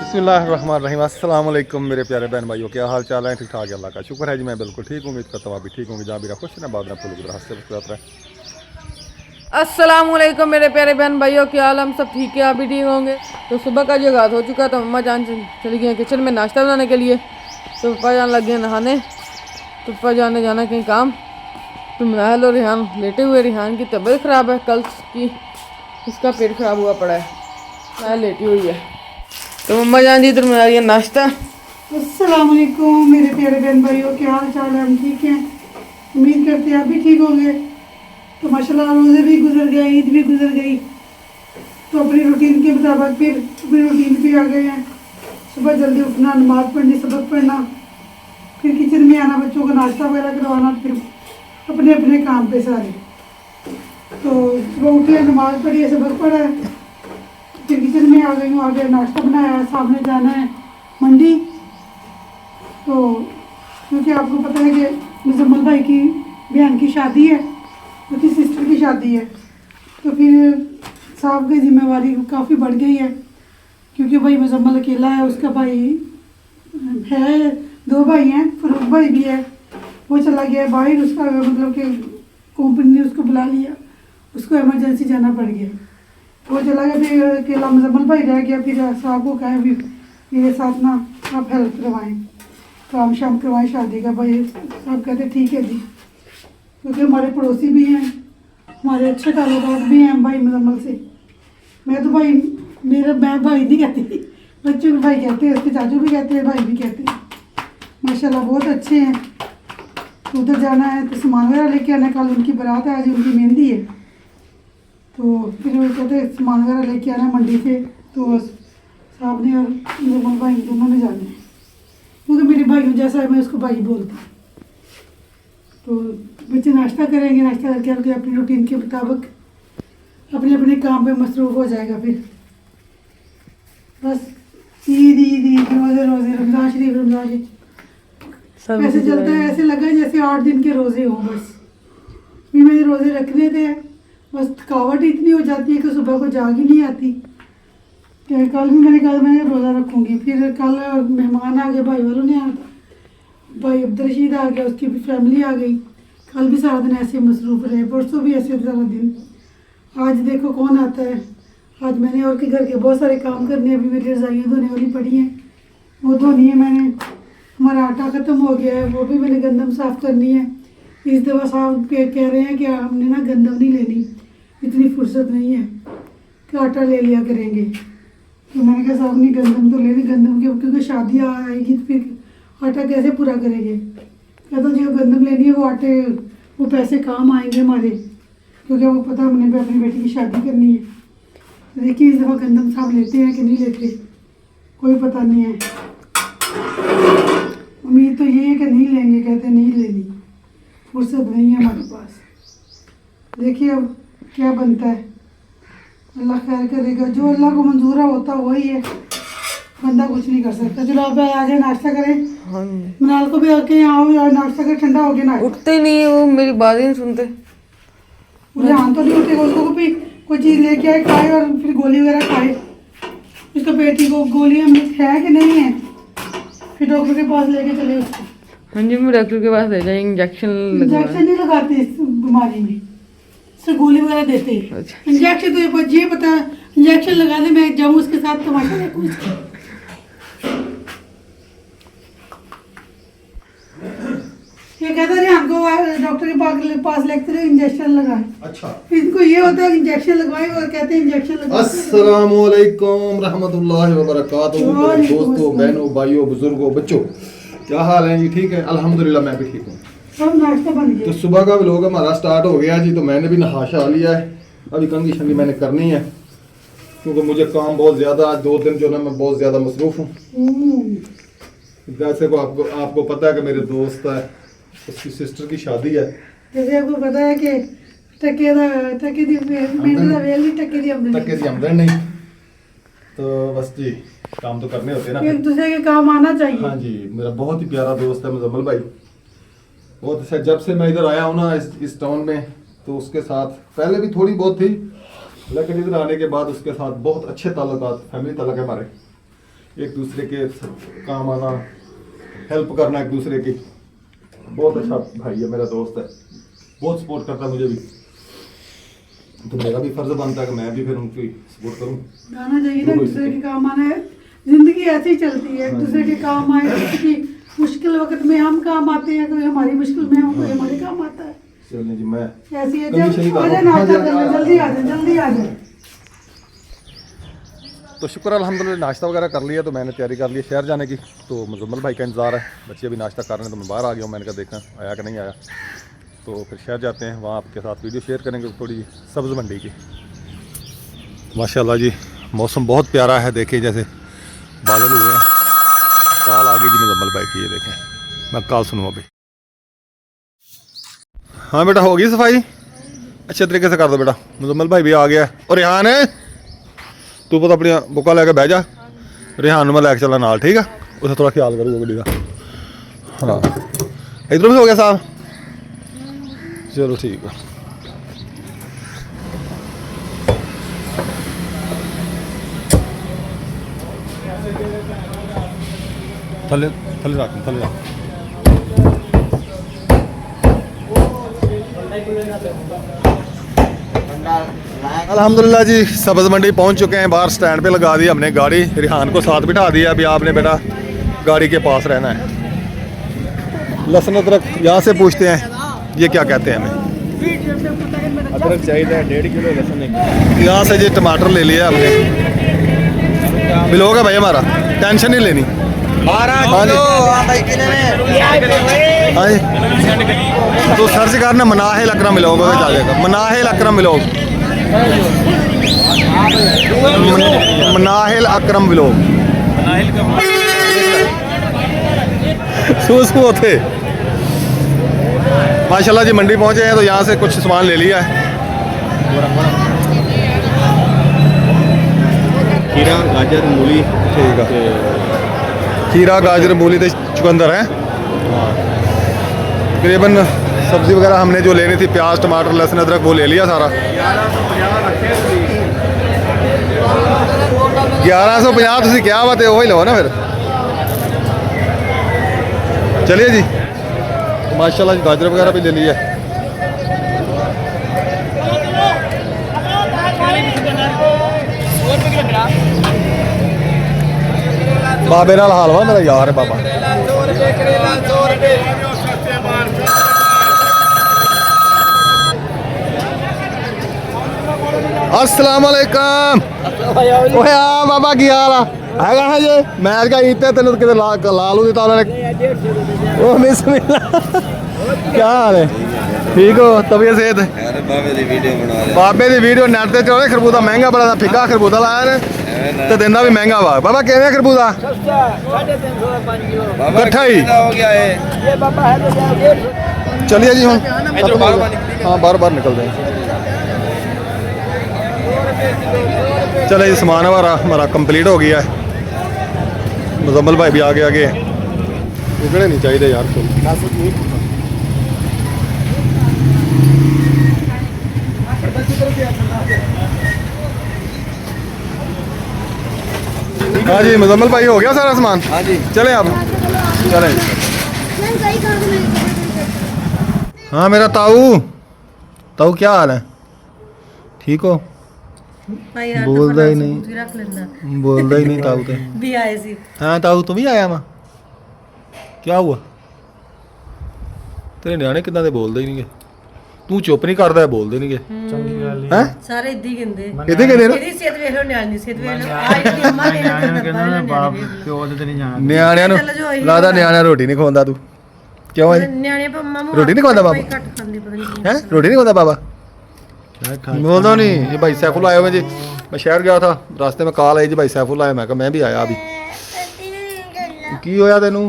बिस्मिल्लाहिर्रहमानिर्रहीम। अस्सलाम वालेकुम मेरे प्यारे बहन भाइयों, क्या हाल चाल है? ठीक ठाक है, अल्लाह का शुक्र है जी। मैं बिल्कुल ठीक हूँ, उम्मीद करता हूँ आप भी ठीक होंगे। जहाँ भी रखो ना बाद में फुल हंसते मुस्कुराते रहे। अस्सलाम वालेकुम मेरे प्यारे बहन भाइयों, क्या हाल? हम सब ठीक है, आप भी ठीक होंगे। तो सुबह का जो आगाज़ हो चुका था, मम्मा जान चली गई किचन में नाश्ता बनाने के लिए। तो पापा जान लग गए नहाने। तो पापा जान ने जाना कहीं काम। तो महल और रिहान लेटे हुए। रिहान की तबीयत ख़राब है, कल की इसका पेट ख़राब हुआ पड़ा है। महल लेटी हुई है। तो मम्मा जान जी इधर बना रही है नाश्ता। अस्सलाम वालेकुम मेरे प्यारे बहन भाइयों, क्या हाल चाल है? हम ठीक हैं, उम्मीद करते हैं आप भी ठीक होंगे। तो माशाल्लाह रोज़े भी गुजर गए, ईद भी गुजर गई। तो अपनी रूटीन के मुताबिक फिर अपनी रूटीन पे आ गए हैं। सुबह जल्दी उठना, नमाज़ पढ़नी, सबक पढ़ना, फिर किचन में आना, बच्चों को नाश्ता वगैरह करवाना, फिर अपने अपने काम पे सारे। तो सुबह उठे, नमाज़ पढ़ी है, सबक पढ़ा है, फिर किचन में आ गई हूँ। आगे नाश्ता बनाया है, सामने जाना है मंडी। तो क्योंकि आपको पता है कि मुजम्मल भाई की बहन की शादी है, उसकी सिस्टर की शादी है। तो फिर साहब की जिम्मेवारी काफ़ी बढ़ गई है, क्योंकि भाई मुजम्मल अकेला है, उसका भाई है, दो भाई हैं, फरूक भाई भी है, वो चला गया है बाहर। उसका मतलब कि कंपनी ने उसको बुला लिया, उसको इमरजेंसी जाना पड़ गया, वो चला गया। फिर अकेला मुजम्मल भाई रह गया। फिर साहब को कहा भी मेरे साथ ना आप हेल्प करवाएं, काम शाम करवाएं शादी का। भाई साहब कहते ठीक है जी, क्योंकि हमारे पड़ोसी भी हैं, हमारे अच्छे ताल्लुकात भी हैं भाई मुजम्मल से। मैं तो भाई मैं भाई नहीं कहती, बच्चों को भाई कहते हैं, उसके चाचू भी कहते हैं, भाई भी कहते हैं। माशाल्लाह बहुत अच्छे हैं। तो उधर जाना है तो सामान वगैरह लेके आना, कल उनकी बारात है, आज उनकी मेहंदी है। तो फिर वो कहते हैं सामान वगैरह लेके आना मंडी से। तो साहब ने और मुजम्मल भाई दोनों ने जाना है, क्योंकि मेरे भाइयों जैसा है, मैं उसको भाई बोलती हूँ। तो बच्चे नाश्ता करेंगे, नाश्ता करके आपके अपनी रूटीन के मुताबिक अपने अपने काम पे मसरूफ़ हो जाएगा। फिर बस ईद ईद ईद, रोज़े रोज़े, रमज़ान शरीफ रमज़ान शरीफ, ऐसे चलता है। ऐसे लगा जैसे 8 दिन के रोज़े हों। बस भी मेरे रोज़े रखने थे, बस थकावट इतनी हो जाती है कि सुबह को जाग ही नहीं आती। कि कल भी मैंने कहा मैं रोज़ा रखूँगी। फिर कल मेहमान आ गए, भाई वालों ने आया था, भाई अब्दुल आ गया, उसकी भी फैमिली आ गई। कल भी सारा दिन ऐसे मसरूफ़ रहे, परसों भी ऐसे सारा दिन। आज देखो कौन आता है। आज मैंने और के घर के बहुत सारे काम करने, अभी मेरी रज़ाइयाँ धोने वाली पड़ी हैं, वो धोनी है मैंने। हमारा आटा ख़त्म हो गया है, वो भी मैंने गंदम साफ़ करनी है। इस दफ़ा साहब कह रहे हैं कि हमने ना गंदम नहीं लेनी, इतनी फुर्सत नहीं है कि आटा ले लिया करेंगे। तो मैंने कहा साहब नहीं, गंदम तो लेनी, गंदम के क्योंकि शादी आएगी तो फिर आटा कैसे पूरा करेंगे। कहता जो गंदम लेनी है वो आटे, वो पैसे काम आएंगे हमारे, क्योंकि वो पता हमने अपनी बेटी की शादी करनी है। तो देखिए इस दफ़ा गंदम साहब लेते हैं कि नहीं लेते, कोई पता नहीं है। उम्मीद तो ये है कि नहीं लेंगे, कहते नहीं लेनी, फुर्सत नहीं है हमारे पास। देखिए अब क्या बनता है, अल्लाह खैर करेगा। जो अल्लाह को मंजूर होता वही है, बंदा कुछ नहीं कर सकता। चलो आप आ जाए नाश्ता करें। हाँ, मनाल को भी आके यहाँ आओ, नाश्ता कर, ठंडा हो गया ना। उठते ही नहीं है वो, मेरी बात ही नहीं सुनते। ध्यान तो नहीं उठेगा, उसको भी कोई चीज़ लेके आए, खाए और फिर गोली वगैरह खाए। उसका पेट को गोली हम है कि नहीं है, फिर डॉक्टर के पास लेके चले उसको। हाँ जी, मैं डॉक्टर के पास ले जाए, इंजेक्शन इंजेक्शन नहीं लगाते इस बीमारी में, सिर्फ गोली वगैरह देते हैं। अच्छा। इंजेक्शन तो ये पता, इंजेक्शन लगाने मैं जाऊँ उसके साथ तमाशा देखूँ उसका। ये कहता है हमको डॉक्टर के पास लेकर इंजेक्शन लगाए। अच्छा, इनको ये होता है इंजेक्शन लगवाए और कहते हैं इंजेक्शन लगवाए। अस्सलाम वालेकुम रहमतुल्लाहि व बरकातुहू। दोस्तों, बहनों, भाइयों, बुजुर्गों, बच्चों, क्या हाल है जी? ठीक है, अल्हम्दुलिल्लाह मैं भी ठीक हूँ। सब नाश्ता बन तो गया। सुबह का व्लॉग हमारा स्टार्ट हो गया जी। तो मैंने भी नहा शहा लिया है, अभी कंघी शंगी मैंने करनी है, क्योंकि मुझे काम बहुत ज़्यादा, आज 2 दिन जो ना मैं बहुत ज़्यादा मसरूफ़ हूँ। जैसे को आपको पता है कि मेरे दोस्त है, उसकी सिस्टर की शादी है। जैसे आपको पता है कि टके दी आमदन नहीं, तो बस जी काम तो करने होते हैं ना, एक दूसरे के काम आना चाहिए। हाँ जी, मेरा बहुत ही प्यारा दोस्त है मुजम्मल भाई, बहुत अच्छा। जब से मैं इधर आया हूँ ना इस टाउन में, तो उसके साथ पहले भी थोड़ी बहुत थी, लेकिन इधर आने के बाद उसके साथ बहुत अच्छे ताल्लुकात, फैमिली ताल्लुक है हमारे। एक दूसरे के काम आना, हेल्प करना एक दूसरे की। बहुत अच्छा भाई है, मेरा दोस्त है, बहुत सपोर्ट करता है मुझे भी। तो मेरा भी फर्ज बनता है कि मैं भी फिर उनकी सपोर्ट करूं। आना चाहिए ना, एक दूसरे के काम आना है। जिंदगी ऐसे ही चलती है, एक दूसरे के काम आए, किसी की मुश्किल वक्त में हम काम आते हैं, कोई हमारी मुश्किल में हो, कोई हमारे काम आता है। चलिए जी, मैं ऐसी है। कभी सही जब आ कहा। जाए नाश्ता करने, जल्दी आ जाए, जल्दी आ जाए। तो शुक्र अल्हम्दुलिल्लाह नाश्ता वगैरह कर लिया, तो मैंने तैयारी कर ली शहर जाने की। तो मुजम्मल भाई का इंतज़ार है, बच्चे अभी नाश्ता कर रहे हैं, तो मैं बाहर आ गया हूँ। मैंने कहा देखा आया कि नहीं आया, तो फिर शहर जाते हैं, वहाँ आपके साथ वीडियो शेयर करेंगे थोड़ी सब्ज़ मंडी की। माशाल्लाह जी मौसम बहुत प्यारा है, देखिए जैसे बादल हुए हैं। काल आ गई जी मुजम्मल भाई की, ये देखें, मैं काल सुनूँ अभी। हाँ बेटा, हो गई सफाई? अच्छे तरीके से कर दो बेटा। मुजम्मल भाई भी आ गया है। और रेहान है, तू पता अपनी बुका लैके बह जा, रेहान मैं लैके चला नाल, ठीक है? उसे थोड़ा ख्याल करूँगा गड्डी का। हाँ इधरों भी हो गया साहब, चलो ठीक है। थले थले रख, थले रख। अल्हम्दुलिल्लाह जी सब्ज़ मंडी पहुंच चुके हैं। बाहर स्टैंड पे लगा दी हमने गाड़ी, रिहान को साथ बिठा दिया। अभी आपने बेटा गाड़ी के पास रहना है। लहसुन अदरक यहाँ से पूछते हैं, ये क्या कहते हैं हमें? अदरक चाहिए 1.5 किलो लहसुन। यहाँ से जी टमाटर ले लिया हमने, बिल होगा भाई हमारा, टेंशन नहीं लेनी। हाँ जी, हाँ जी। तो सर्च करना मनाहिल अकरम मिलोग, आ जाएगा मनाहिल अकरम मिलोग, मनाहिल अकरम मिलोग सू थे। माशाल्लाह जी मंडी पहुंचे हैं, तो यहाँ से कुछ सामान ले लिया है। खीरा, गाजर, मूली, ठीक है। खीरा, गाजर, मूली तो चुकंदर है। तकरीबन सब्ज़ी वगैरह हमने जो लेनी थी, प्याज, टमाटर, लहसुन, अदरक, वो ले लिया सारा। 1150 तुसी क्या बात है, वही लो ना फिर। चलिए जी, माशाल्लाह जी गाजर वगैरह भी ले लिया। बाबे नाल हाल वा, मेरा यार है बाबा। अस्सलाम वालेकुम। ओए आ बाबा की हाल हैगा है जी? मैच का ईद तेन कि लालू दिता उन्होंने। ओ बिस्मिल्लाह, क्या हाल है? ठीक हो? तबीयत सेहत? बाबे की वीडियो नेट ते चलो। खरबूजा महंगा बड़ा था, फिका खरबूजा लाया ने ते देंदा भी महंगा वा। बाबा किवें खरबूजा? इकट्ठा ही हो गया है ये बाबा है तो चलिए जी हम हाँ बार बार निकलते हैं। चले जी, सामान हमारा कंप्लीट हो गया है। मुजम्मल भाई भी आगे आगे उगड़े नहीं चाहिए यार। हाँ जी मुजम्मल भाई, हो गया सारा सामान? हाँ जी। चले आप, चले। हाँ मेरा ताऊ, ताऊ क्या हाल है? ठीक हो? बोलता ही नहीं, बोलता ही नहीं ताऊ तो। भी आए सी। हाँ ताऊ तू भी आया मैं, क्या हुआ? तेरे ਨਿਆਣੇ ਕਿਦਾਂ ਦੇ ਬੋਲਦੇ ਹੀ ਨਹੀਂਗੇ। ਤੂੰ ਚੁੱਪ ਨਹੀਂ ਕਰਦਾ, ਬੋਲਦੇ ਨਹੀਂਗੇ। ਚੰਗੀ ਗੱਲ ਹੈ। ਸਾਰੇ ਇੱਦੀ ਕਹਿੰਦੇ। ਇਹਦੇ ਕਹਿੰਦੇ ਨਾ ਇਹਦੀ ਸਿਹਤ ਵੇਖ ਲੋ, ਨਿਆਣੀ ਦੀ ਸਿਹਤ ਵੇਖ ਲੋ। ਆਹ ਜਿਹੜੀ ਅੰਮਾ ਨੇ ਕਹਿੰਦਾ ਬਾਪ ਪਿਓ ਤੇ ਨਹੀਂ ਜਾਣਾ। ਨਿਆਣਿਆਂ ਨੂੰ ਲੱਗਦਾ ਨਿਆਣਿਆਂ ਰੋਟੀ ਨਹੀਂ ਖਵਾਉਂਦਾ ਤੂੰ, ਕਿਉਂ ਹੈ? ਨਿਆਣੇ ਪਰ ਮਾਮੂ ਰੋਟੀ ਨਹੀਂ ਖਵਾਉਂਦਾ ਬਾਬਾ? ਘੱਟ ਖਾਂਦੇ ਪਤਾ ਨਹੀਂ है रोटी नहीं खाता बाबा? बोलता नहीं। ये भाई सैफुल आए हुए जी, मैं शहर गया था, रास्ते में कॉल आई जी भाई सैफुल आए। मैं कहा मैं भी आया अभी। की होया तेनू?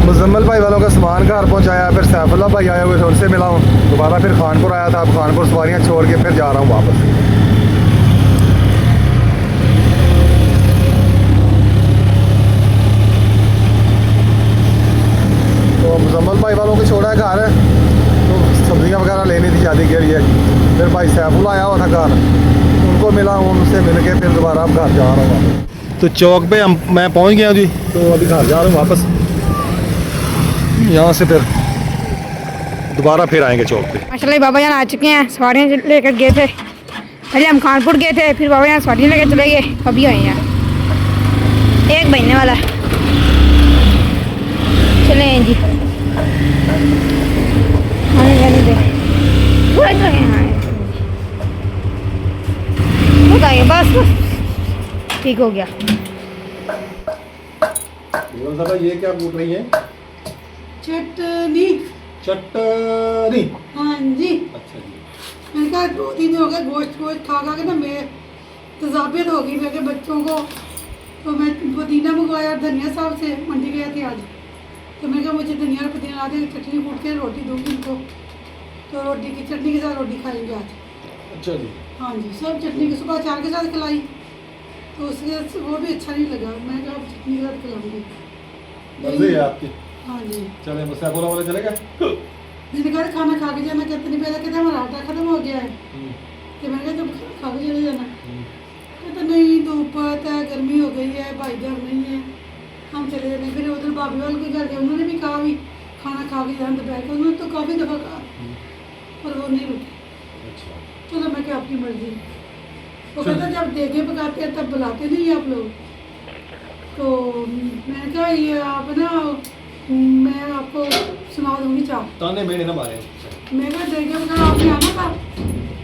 मुजम्मल भाई वालों का सामान घर पहुंचाया, फिर सैफुल्ला भाई आए हुए थे, उनसे मिला हूँ। दोबारा फिर खानपुर आया था, अब खानपुर सवारियाँ छोड़ के फिर जा रहा हूँ वापस। तो मुजम्मल भाई वालों को छोड़ा है घर, तो सब्जियां वगैरह लेनी थी शादी के लिए। फिर भाई सैफुल आया हुआ था घर, उनको मिला, उनसे मिल के फिर दोबारा अब घर जा रहा हूँ। तो चौक पे मैं पहुंच गया जी, तो अभी घर जा रहा हूँ वापस। यहाँ से फिर दोबारा फिर आएंगे चौक पे। माशाल्लाह बाबा जान आ चुके हैं, सवारियाँ लेकर गए थे। पहले हम खानपुर गए थे, फिर बाबा जान सवारियाँ लेकर चले गए, अभी आए हैं। एक महीने वाला है। चले हैं जी, जाने दे थोड़ा तो यहाँ बताइए, बस बस ठीक हो गया। ये क्या बोल रही है? चटनी। चटनी। हाँ जी। अच्छा जी। मैंने कहा 2 दिन हो गए गोश्त खा खा के ना मैं तजाबियत हो गई मेरे बच्चों को। तो मैं पुदीना मंगवाया धनिया साहब से, मंडी गए थे आज। तो मैंने कहा मुझे धनिया और पुदीना ला दे, चटनी कूट के रोटी दूँगी इनको। तो रोटी की चटनी के साथ रोटी खाएंगे आज। अच्छा जी। हाँ जी, सब चटनी की सुबह अचार के साथ खिलाई, तो उसके वो भी अच्छा नहीं लगा। मैंने कहा चटनी के साथ खिलाऊंगी। मर्जी है आपकी। हाँ जी। चले बस सैफुल्ला वाले चलेगा। मैंने कहा खाना खा के जाना, कहते नहीं पहले कहते हमारा आटा खत्म हो गया है। तो मैंने कहा जब खा के चले जाना। कहते नहीं धूप है, गर्मी हो गई है, भाई घर नहीं है, हम चले जाने। फिर उधर भाभी वाले के घर गए, उन्होंने भी कहा भी खाना खा के जाना दोपहर को। उन्होंने तो काफ़ी दफ़ा कहा पर वो नहीं रुके। चलो मैं क्या आपकी मर्जी। वो कहता जब देखे पकाते हैं तब बुलाते नहीं आप लोग। तो मैंने कहा ये आप ना, मैं आपको सुना दूंगी चाह। ताने मेरे ना मारे। मैं कहा देखे पका आपने आना था,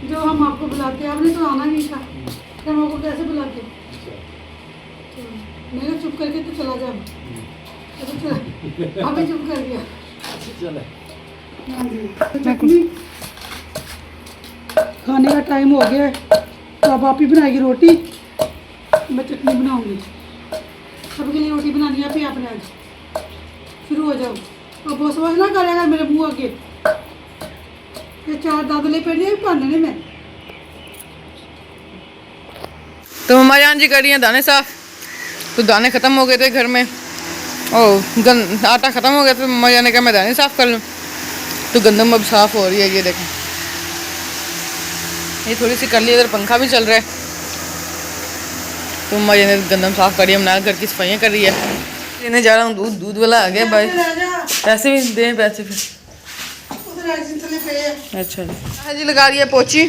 जो हम आपको बुलाते हैं आपने तो आना नहीं था, फिर हम आपको कैसे बुलाते। तो मैंने कहा चुप करके तो चला जाओ। अभी चुप कर गया। हाँ जी। चटनी खाने का टाइम हो गया है, तो अब आप ही बनाएगी रोटी, मैं चटनी बनाऊंगी। सबके लिए रोटी बनानी है, आपने आज शुरू हो जाओ। और बस बस ना करेगा मेरे मुँह आगे, ये 4 दादले पेड़ दिए पाने में। तो मम्मा जान जी कर रही हैं दाने साफ। तो दाने ख़त्म हो गए थे घर में, और आटा ख़त्म हो गया था। मम्मा जान ने कहा मैं दाने साफ़ कर लूँ, तो गंदम अब साफ़ हो रही है। ये देखें, ये थोड़ी सी कर ली, इधर पंखा भी चल रहा है। तो मम्मा जान ने गंदम साफ़ करी, हम ना घर की सफाइयाँ कर रही है। लेने जा रहा हूँ दूध वाला आ गया भाई, पैसे भी दें पैसे फिर। अच्छा जी, लगा रही है पोची,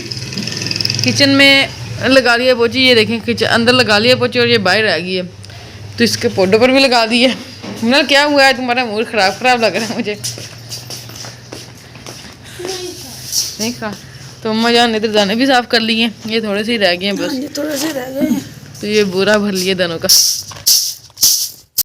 किचन में लगा रही है पोची। ये देखें किचन अंदर लगा लिया पोची, और ये बाहर रह गई है, तो इसके पौधों पर भी लगा दी है। मतलब क्या हुआ है, तुम्हारा मूड ख़राब लग रहा है मुझे। नहीं खा तो अम्मा जान ने इधर दाने भी साफ़ कर लिए हैं, ये थोड़े से ही रह गए हैं बस। थोड़े से रह गए हैं। तो ये बोरा भर लिए दानों का।